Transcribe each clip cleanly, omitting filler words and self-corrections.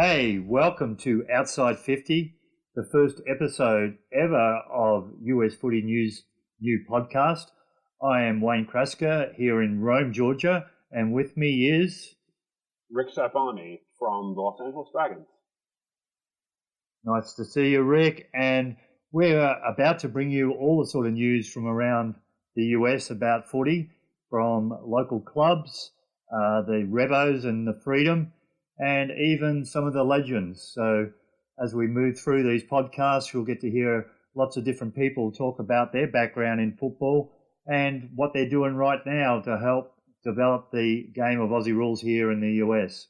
Hey, welcome to Outside 50, the first episode ever of US Footy News new podcast. I am Wayne Kraska here in Rome, Georgia, and with me is Shaibani from the Los Angeles Dragons. Nice to see you, Rick. And we're about to bring you all the sort of news from around the US about footy, from local clubs, the Rebos and the Freedom, and even some of the legends. So as we move through these podcasts, you'll get to hear lots of different people talk about their background in football and what they're doing right now to help develop the game of Aussie rules here in the US.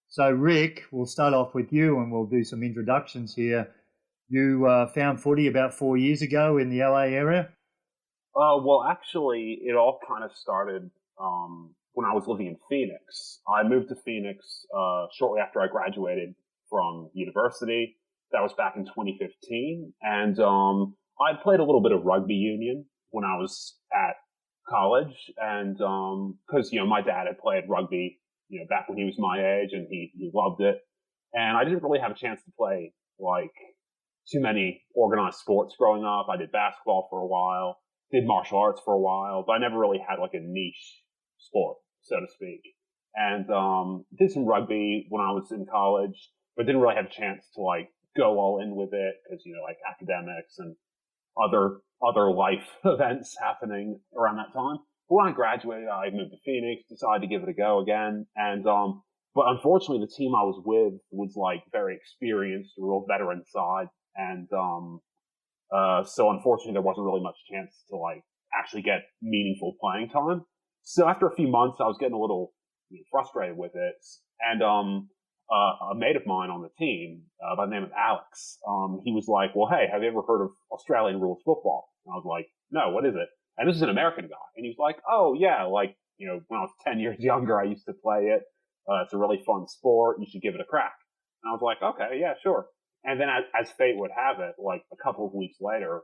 So Rick, we'll start off with you and we'll do some introductions here. You found footy about 4 years ago in the LA area? Well, actually, it all kind of started when I was living in Phoenix. I moved to Phoenix shortly after I graduated from university. That was back in 2015. And I played a little bit of rugby union when I was at college. And because, my dad had played rugby, back when he was my age, and he loved it. And I didn't really have a chance to play, too many organized sports growing up. I did basketball for a while, did martial arts for a while, but I never really had, a niche sport, so to speak. And did some rugby when I was in college, but didn't really have a chance to, go all in with it because, academics and other life events happening around that time. But when I graduated, I moved to Phoenix, decided to give it a go again. And but unfortunately, the team I was with was, very experienced, a real veteran side. And so unfortunately, there wasn't really much chance to, actually get meaningful playing time. So after a few months, I was getting a little frustrated with it. And a mate of mine on the team by the name of Alex, he was like, well, hey, have you ever heard of Australian Rules Football? And I was like, no, what is it? And this is an American guy. And he was like, oh, yeah, when I was 10 years younger, I used to play it. It's a really fun sport. You should give it a crack. And I was like, okay, yeah, sure. And then as fate would have it, a couple of weeks later,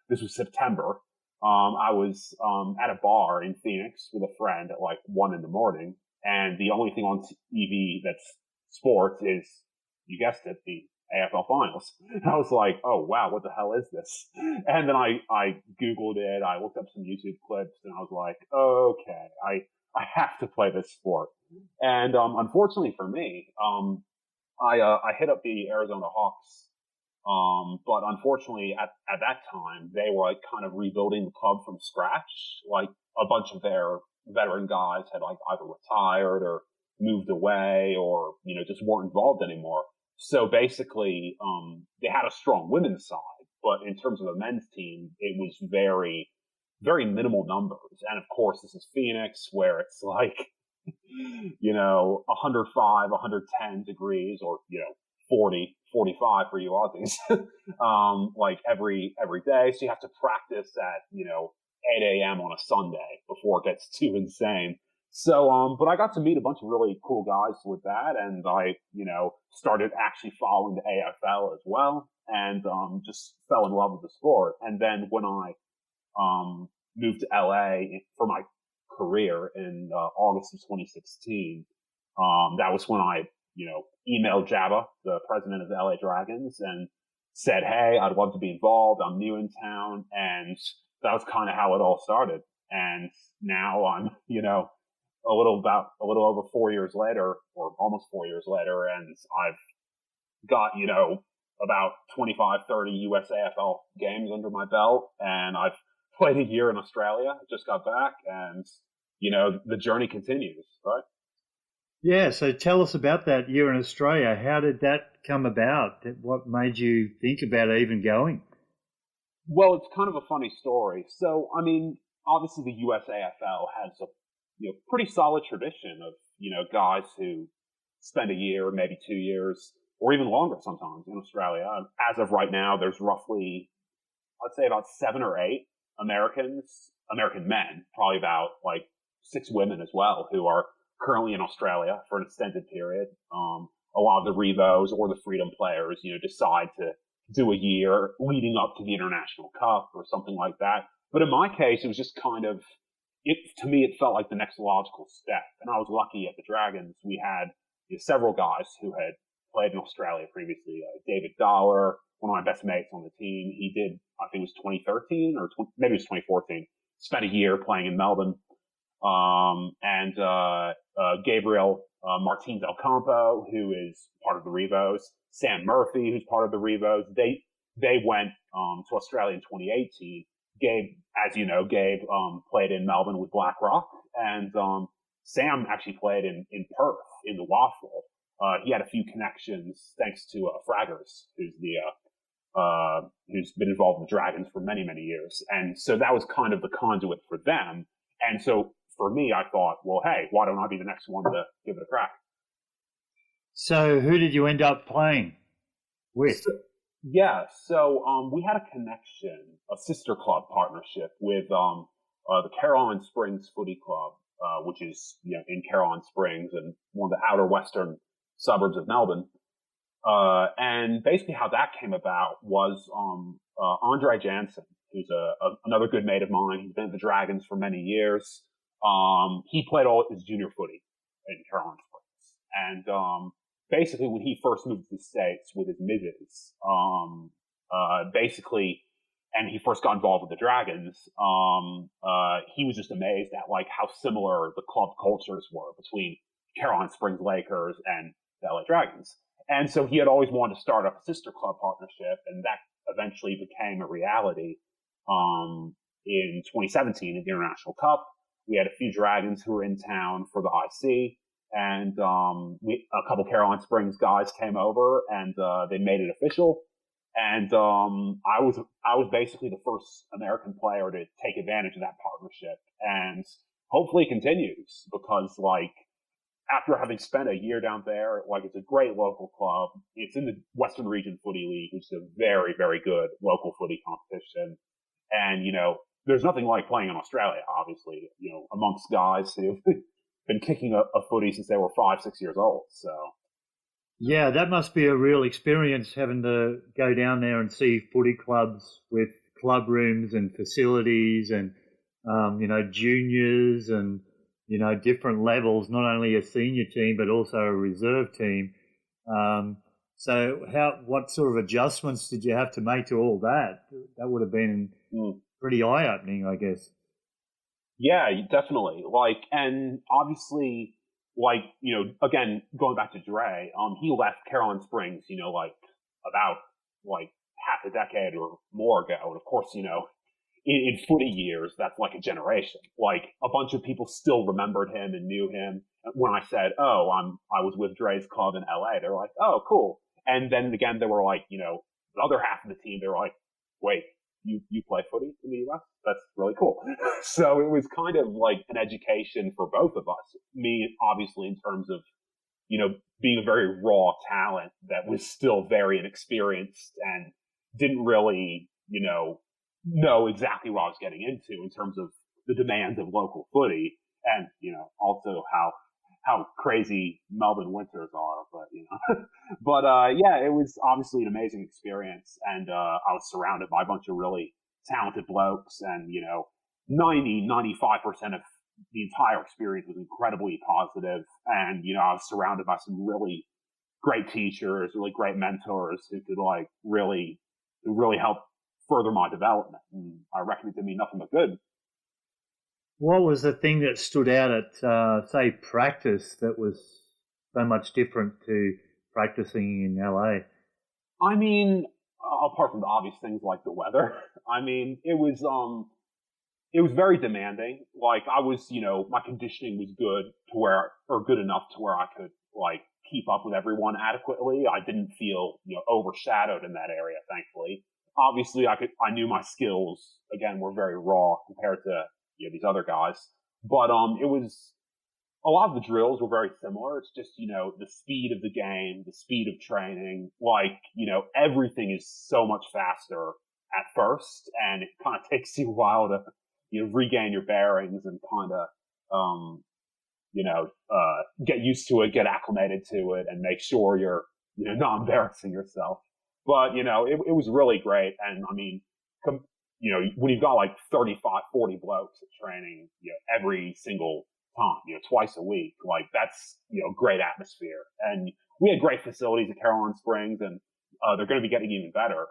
this was September, I was at a bar in Phoenix with a friend at 1 a.m. And the only thing on TV that's sports is, you guessed it, the AFL finals. And I was like, oh, wow, what the hell is this? And then I Googled it. I looked up some YouTube clips and I was like, okay, I have to play this sport. And unfortunately for me, I hit up the Arizona Hawks. But unfortunately at that time, they were kind of rebuilding the club from scratch. A bunch of their veteran guys had either retired or moved away or, just weren't involved anymore. So basically, they had a strong women's side, but in terms of a men's team, it was very, very minimal numbers. And of course, this is Phoenix where it's 105, 110 degrees or, 40, 45 for you Aussies, every day. So you have to practice at, 8 a.m. on a Sunday before it gets too insane. So, but I got to meet a bunch of really cool guys with that. And I, started actually following the AFL as well and, just fell in love with the sport. And then when I, moved to LA for my career in, August of 2016, that was when I, emailed Jabba, the president of the LA Dragons, and said, hey, I'd love to be involved. I'm new in town. And that was kind of how it all started. And now I'm, a little over 4 years later, or almost 4 years later, and I've got, about 25, 30 USAFL games under my belt, and I've played a year in Australia. I just got back, and, the journey continues, right? Yeah, so tell us about that year in Australia. How did that come about? What made you think about even going? Well, it's kind of a funny story. So, obviously the USAFL has a pretty solid tradition of, guys who spend a year, maybe 2 years, or even longer sometimes in Australia. As of right now, there's roughly, I'd say about 7 or 8 American men, probably about 6 women as well, who are currently in Australia for an extended period. A lot of the Revos or the Freedom players, decide to do a year leading up to the International Cup or something like that. But in my case, it was just kind of, to me, it felt like the next logical step. And I was lucky at the Dragons. We had, several guys who had played in Australia previously. David Dollar, one of my best mates on the team, he did, I think it was 2013 or maybe it was 2014, spent a year playing in Melbourne. And Gabriel Martins Del Campo, who is part of the Revos, Sam Murphy, who's part of the Revos. They went to Australia in 2018. Gabe, as you know, played in Melbourne with Blackrock, and Sam actually played in Perth in the Waffle. He had a few connections thanks to Fraggers, who's been involved in the Dragons for many, many years. And so that was kind of the conduit for them. And so for me, I thought, well, hey, why don't I be the next one to give it a crack? So who did you end up playing with? So we had a connection, a sister club partnership with the Caroline Springs Footy Club, which is in Caroline Springs and one of the outer western suburbs of Melbourne. And basically how that came about was Andre Jansen, who's another good mate of mine. He's been at the Dragons for many years. He played all his junior footy in Caroline Springs. And basically when he first moved to the States with his missus, and he first got involved with the Dragons, he was just amazed at like how similar the club cultures were between Caroline Springs Lakers and the LA Dragons. And so he had always wanted to start up a sister club partnership, and that eventually became a reality in 2017 at the International Cup. We had a few Dragons who were in town for the IC, and a couple Caroline Springs guys came over, and they made it official. And I was basically the first American player to take advantage of that partnership, and hopefully it continues, because like after having spent a year down there, like it's a great local club. It's in the Western Region Footy League, which is a very, very good local footy competition. And, there's nothing like playing in Australia, obviously, amongst guys who've been kicking a footy since they were 5-6 years old. So. Yeah, that must be a real experience, having to go down there and see footy clubs with club rooms and facilities and, juniors and, different levels, not only a senior team, but also a reserve team. So what sort of adjustments did you have to make to all that? That would have been pretty eye-opening, I guess. Yeah, definitely. And obviously, again, going back to Dre, he left Caroline Springs, about half a decade or more ago. And of course, in footy years, that's like a generation. Like a bunch of people still remembered him and knew him. When I said, I was with Dre's club in LA, they were like, oh, cool. And then again, they were like, the other half of the team, they were like, wait, you play footy in the US? That's really cool. So it was kind of like an education for both of us. Me, obviously, in terms of, being a very raw talent that was still very inexperienced and didn't really, know exactly what I was getting into in terms of the demands of local footy, and also how crazy Melbourne winters are. But it was obviously an amazing experience, and I was surrounded by a bunch of really talented blokes, and 95% of the entire experience was incredibly positive, and I was surrounded by some really great teachers, really great mentors who could really help further my development, and I reckon it did me nothing but good. What was the thing that stood out at, say, practice that was so much different to practicing in LA? I mean, apart from the obvious things like the weather, it was very demanding. Like I was, my conditioning was good enough to where I could keep up with everyone adequately. I didn't feel, overshadowed in that area, thankfully. Obviously, I knew my skills, again, were very raw compared to, these other guys. But it was, a lot of the drills were very similar. It's just, the speed of the game, the speed of training, everything is so much faster at first, and it kind of takes you a while to, regain your bearings and kind of, get used to it, get acclimated to it, and make sure you're, not embarrassing yourself. But, it was really great. And when you've got 35, 40 blokes at training, every single time, twice a week. Like that's, great atmosphere. And we had great facilities at Caroline Springs, and they're going to be getting even better.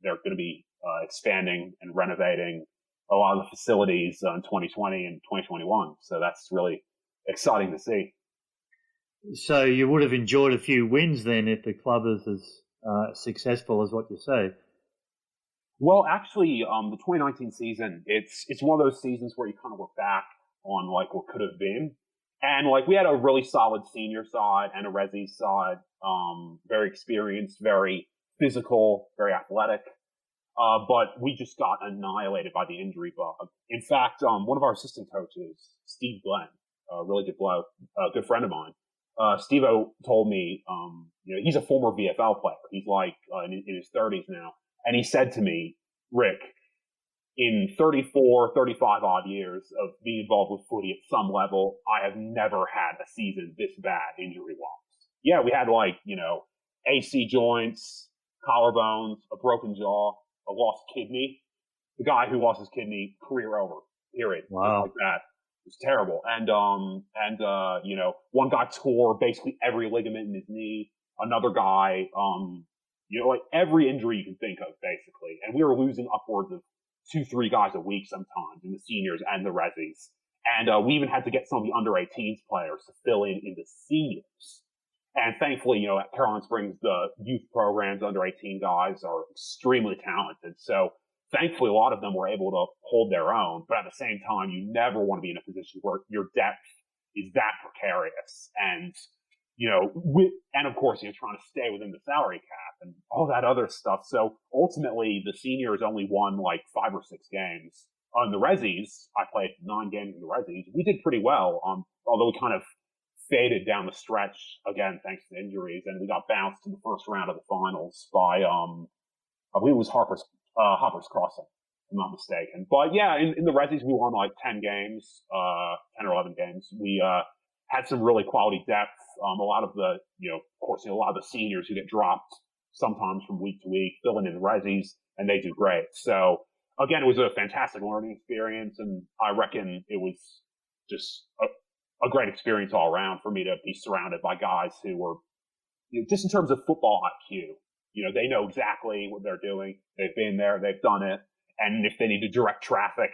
They're going to be expanding and renovating a lot of the facilities in 2020 and 2021. So that's really exciting to see. So you would have enjoyed a few wins then if the club is as successful as what you say. Well, actually, the 2019 season, it's one of those seasons where you kind of look back on like what could have been. And like we had a really solid senior side and a resi side, very experienced, very physical, very athletic. But we just got annihilated by the injury bug. In fact, one of our assistant coaches, Steve Glenn, a really good bloke, a good friend of mine, Steve-O told me, he's a former VFL player. He's like in his 30s now. And he said to me, Rick, in 34, 35 odd years of being involved with footy at some level, I have never had a season this bad injury-wise. Yeah, we had AC joints, collarbones, a broken jaw, a lost kidney. The guy who lost his kidney, career over, period. Wow. Just like that. It was terrible. And one guy tore basically every ligament in his knee. Another guy, like every injury you can think of, basically. And we were losing upwards of 2-3 guys a week sometimes in the seniors and the resis. And we even had to get some of the under 18s players to fill in the seniors. And thankfully, at Caroline Springs, the youth programs, under 18 guys are extremely talented. So thankfully, a lot of them were able to hold their own. But at the same time, you never want to be in a position where your depth is that precarious. And, and of course, you're trying to stay within the salary cap and all that other stuff. So ultimately, the seniors only won like 5 or 6 games. On the resis, I played 9 games in the resis. We did pretty well, although we kind of faded down the stretch again thanks to injuries, and we got bounced in the first round of the finals by I believe it was Hopper's Crossing, if I'm not mistaken. But yeah, in the resis we won like 10 games, 10 or 11 games. We had some really quality depth. A lot of the of course a lot of the seniors who get dropped sometimes from week to week filling in the resis, and they do great. So again, it was a fantastic learning experience, and I reckon it was just a great experience all around for me to be surrounded by guys who were, just in terms of football IQ, they know exactly what they're doing. They've been there, they've done it. And if they need to direct traffic,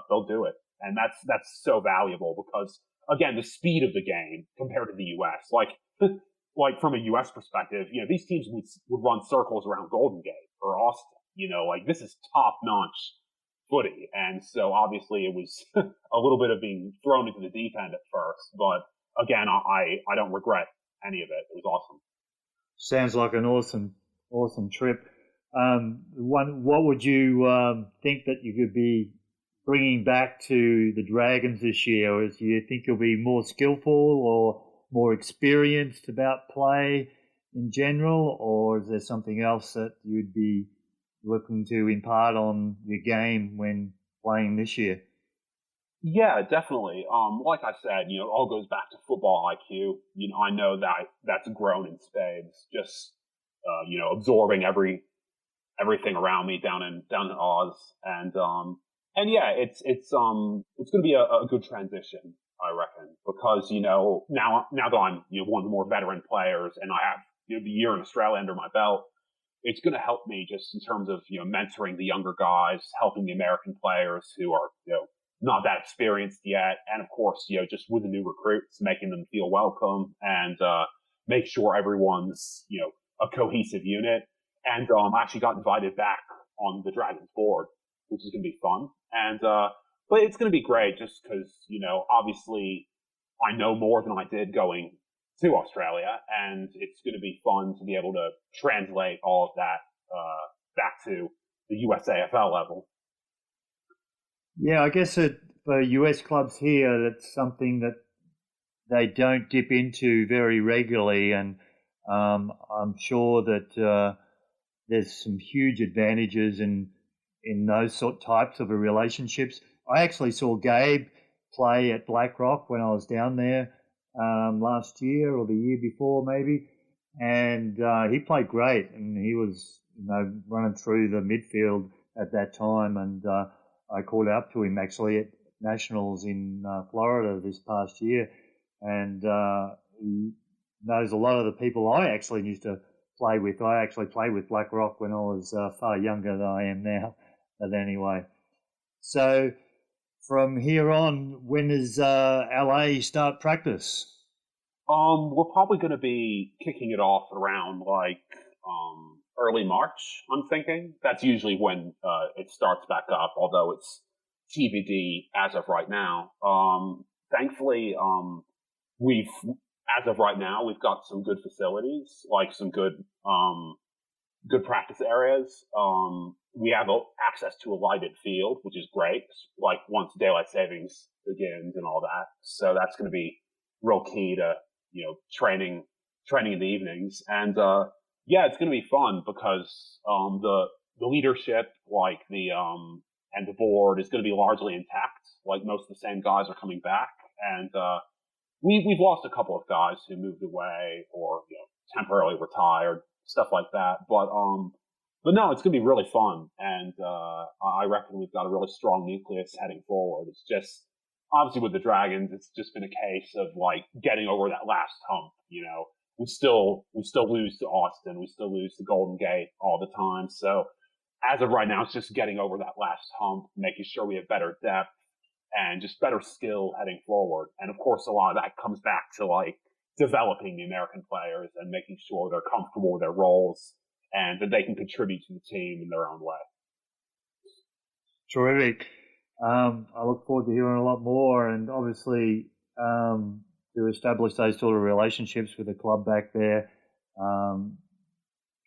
they'll do it. And that's so valuable because, again, the speed of the game compared to the US, like from a US perspective, these teams would run circles around Golden Gate or Austin, like this is top notch footy. And so obviously it was a little bit of being thrown into the deep end at first, but again, I don't regret any of it. It was awesome. Sounds like an awesome trip. What would you think that you could be bringing back to the Dragons this year? Do you think you'll be more skillful or more experienced about play in general, or is there something else that you'd be looking to impart on your game when playing this year? Yeah, definitely. Like I said, it all goes back to football IQ. I know that's grown in spades. Just absorbing everything around me down in Oz, and yeah, it's going to be a good transition, I reckon, because now that I'm one of the more veteran players, and I have the year in Australia under my belt. It's going to help me just in terms of, mentoring the younger guys, helping the American players who are, not that experienced yet. And of course, just with the new recruits, making them feel welcome and, make sure everyone's, a cohesive unit. And, I actually got invited back on the Dragons board, which is going to be fun. And, but it's going to be great just because, obviously I know more than I did going to Australia, and it's going to be fun to be able to translate all of that back to the USAFL level. Yeah, I guess for US clubs here, that's something that they don't dip into very regularly, and I'm sure that there's some huge advantages in those types of relationships. I actually saw Gabe play at Blackrock when I was down there last year or the year before maybe, and he played great, and he was running through the midfield at that time, and I called out to him actually nationals in Florida this past year, and he knows a lot of the people I actually used to play with. I actually played with Black Rock when I was far younger than I am now. But anyway, so from here on, when does LA start practice? We're probably going to be kicking it off around early March. I'm thinking that's usually when it starts back up. Although it's TBD as of right now. Thankfully, we've as of right now we've got some good facilities, like some good practice areas. We have access to a lighted field, which is great. Like once daylight savings begins and all that, so that's going to be real key to training in the evenings. And yeah, it's going to be fun because the leadership, like and the board, is going to be largely intact. Like most of the same guys are coming back, and we've lost a couple of guys who moved away or temporarily retired, stuff like that. But no, it's going to be really fun, and I reckon we've got a really strong nucleus heading forward. It's just obviously with the Dragons, it's just been a case of like getting over that last hump. We still lose to Austin, we still lose to Golden Gate all the time. So as of right now, it's just getting over that last hump, making sure we have better depth and just better skill heading forward. And of course, a lot of that comes back to like developing the American players and making sure they're comfortable with their roles and that they can contribute to the team in their own way. Terrific. I look forward to hearing a lot more, and obviously to establish those sort of relationships with the club back there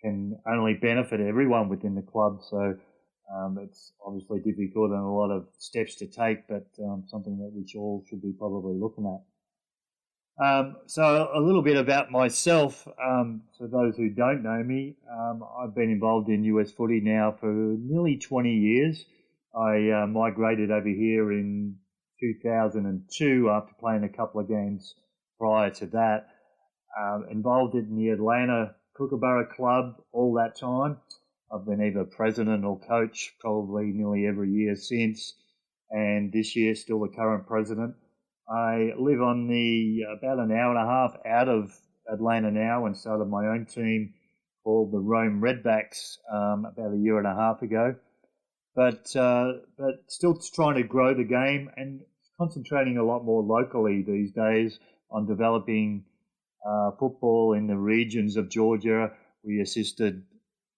can only benefit everyone within the club. So it's obviously difficult and a lot of steps to take, but something that we all should be probably looking at. So a little bit about myself. For those who don't know me, I've been involved in US footy now for nearly 20 years. I migrated over here in 2002 after playing a couple of games prior to that. Involved in the Atlanta Kookaburra Club all that time. I've been either president or coach probably nearly every year since, and this year still the current president. I live on about an hour and a half out of Atlanta now, and started my own team called the Rome Redbacks about a year and a half ago. But still trying to grow the game and concentrating a lot more locally these days on developing football in the regions of Georgia. We assisted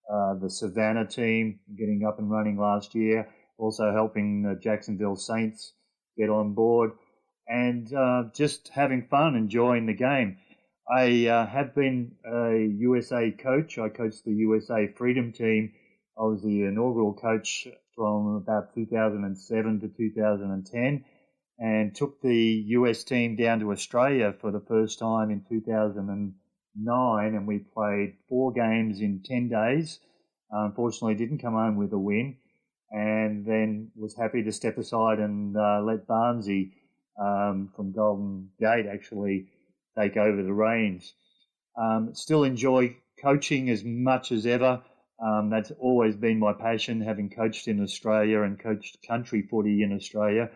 the Savannah team getting up and running last year, also helping the Jacksonville Saints get on board, and just having fun, enjoying the game. I have been a USA coach. I coached the USA Freedom team. I was the inaugural coach from about 2007 to 2010, and took the US team down to Australia for the first time in 2009, and we played 4 games in 10 days. Unfortunately, didn't come home with a win, and then was happy to step aside and let Barnesy from Golden Gate actually take over the reins. Still enjoy coaching as much as ever. That's always been my passion, having coached in Australia and coached country footy in Australia.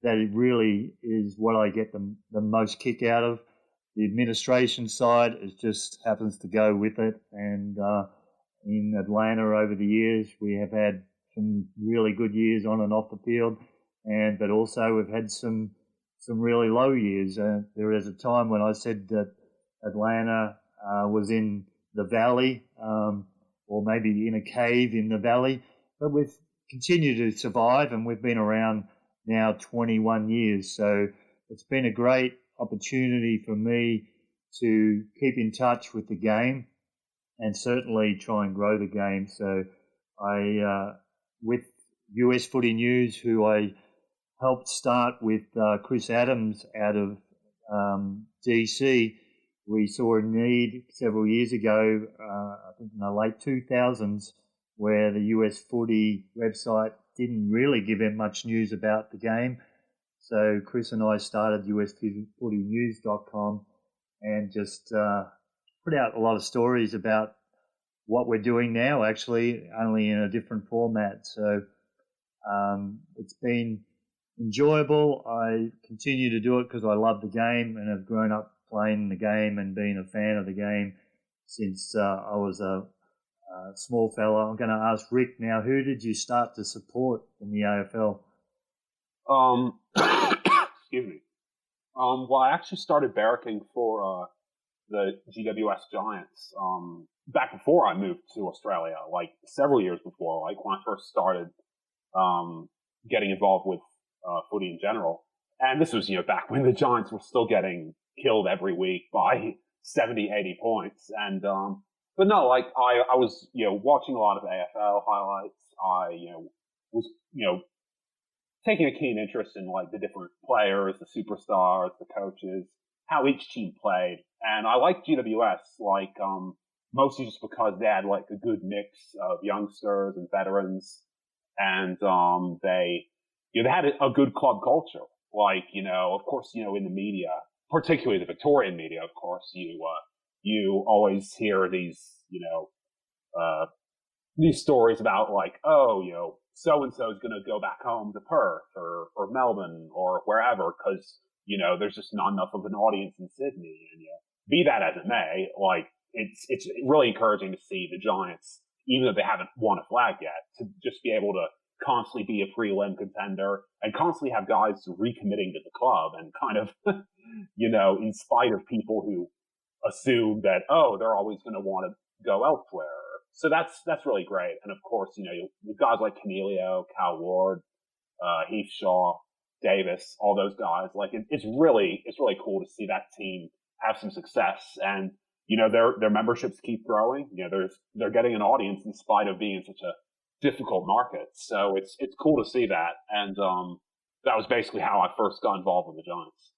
That it really is what I get the most kick out of. The administration side, it just happens to go with it. And in Atlanta over the years, we have had some really good years on and off the field, but also we've had some really low years. There was a time when I said that Atlanta was in the valley, or maybe in a cave in the valley, but we've continued to survive, and we've been around now 21 years. So it's been a great opportunity for me to keep in touch with the game and certainly try and grow the game. So I, with US Footy News, who I helped start with Chris Adams out of DC, we saw a need several years ago, I think in the late 2000s, where the US Footy website didn't really give him much news about the game. So Chris and I started usfootynews.com and just put out a lot of stories about what we're doing now, actually, only in a different format. So it's been enjoyable. I continue to do it because I love the game and have grown up playing the game and being a fan of the game since I was a small fella. I'm going to ask Rick now, who did you start to support in the AFL? Excuse me. Well, I actually started barracking for the GWS Giants back before I moved to Australia, like several years before, like when I first started getting involved with footy in general. And this was, back when the Giants were still getting killed every week by 70, 80 points. And but no, like I was, watching a lot of AFL highlights. I, was, taking a keen interest in like the different players, the superstars, the coaches, how each team played. And I liked GWS, like, mostly just because they had like a good mix of youngsters and veterans. And, they had a good club culture. Like, of course, in the media, particularly the Victorian media, of course, you always hear these, these stories about like, oh, so-and-so is going to go back home to Perth or Melbourne or wherever because, there's just not enough of an audience in Sydney. And be that as it may, like it's really encouraging to see the Giants, even though they haven't won a flag yet, to just be able to constantly be a prelim contender and constantly have guys recommitting to the club and kind of, in spite of people who assume that, oh, they're always going to want to go elsewhere. So that's really great. And of course, with guys like Cornelio, Cal Ward, Heath Shaw, Davis, all those guys, like it's really cool to see that team have some success. And, their memberships keep growing. They're getting an audience in spite of being in such a difficult market. So it's cool to see that. And, that was basically how I first got involved with the Giants.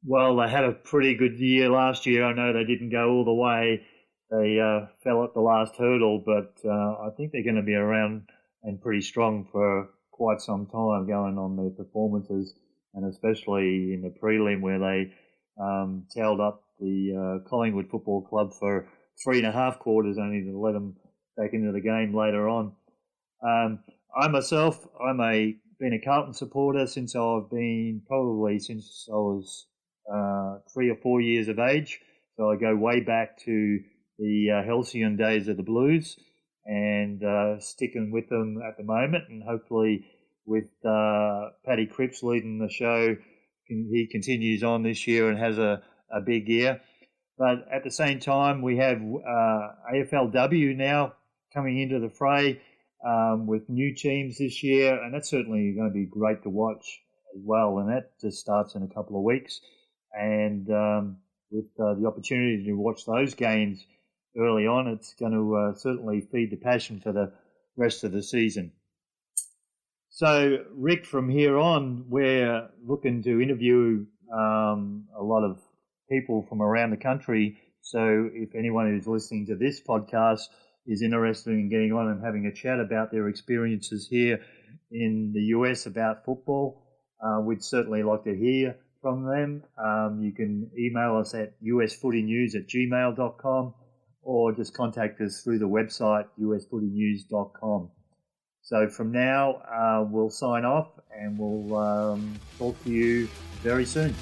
Well, they had a pretty good year last year. I know they didn't go all the way. They fell at the last hurdle, but I think they're going to be around and pretty strong for quite some time going on their performances, and especially in the prelim where they tailed up the Collingwood Football Club for 3.5 quarters, only to let them back into the game later on. I myself, been a Carlton supporter since I was 3 or 4 years of age. So I go way back to the halcyon days of the Blues and sticking with them at the moment. And hopefully with Paddy Cripps leading the show, he continues on this year and has a big year. But at the same time, we have AFLW now coming into the fray with new teams this year. And that's certainly going to be great to watch as well. And that just starts in a couple of weeks. And with the opportunity to watch those games early on, it's going to certainly feed the passion for the rest of the season. So, Rick, from here on, we're looking to interview a lot of people from around the country. So if anyone who's listening to this podcast is interested in getting on and having a chat about their experiences here in the US about football, we'd certainly like to hear from them. You can email us at usfootynews@gmail.com or just contact us through the website usfootynews.com. So from now, we'll sign off and we'll talk to you very soon.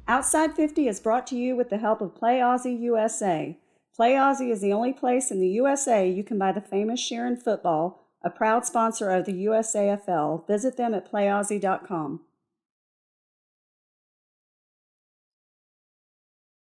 Outside 50 is brought to you with the help of Play Aussie USA. Play Aussie is the only place in the USA you can buy the famous Sharon football, a proud sponsor of the USAFL. Visit them at playaussie.com.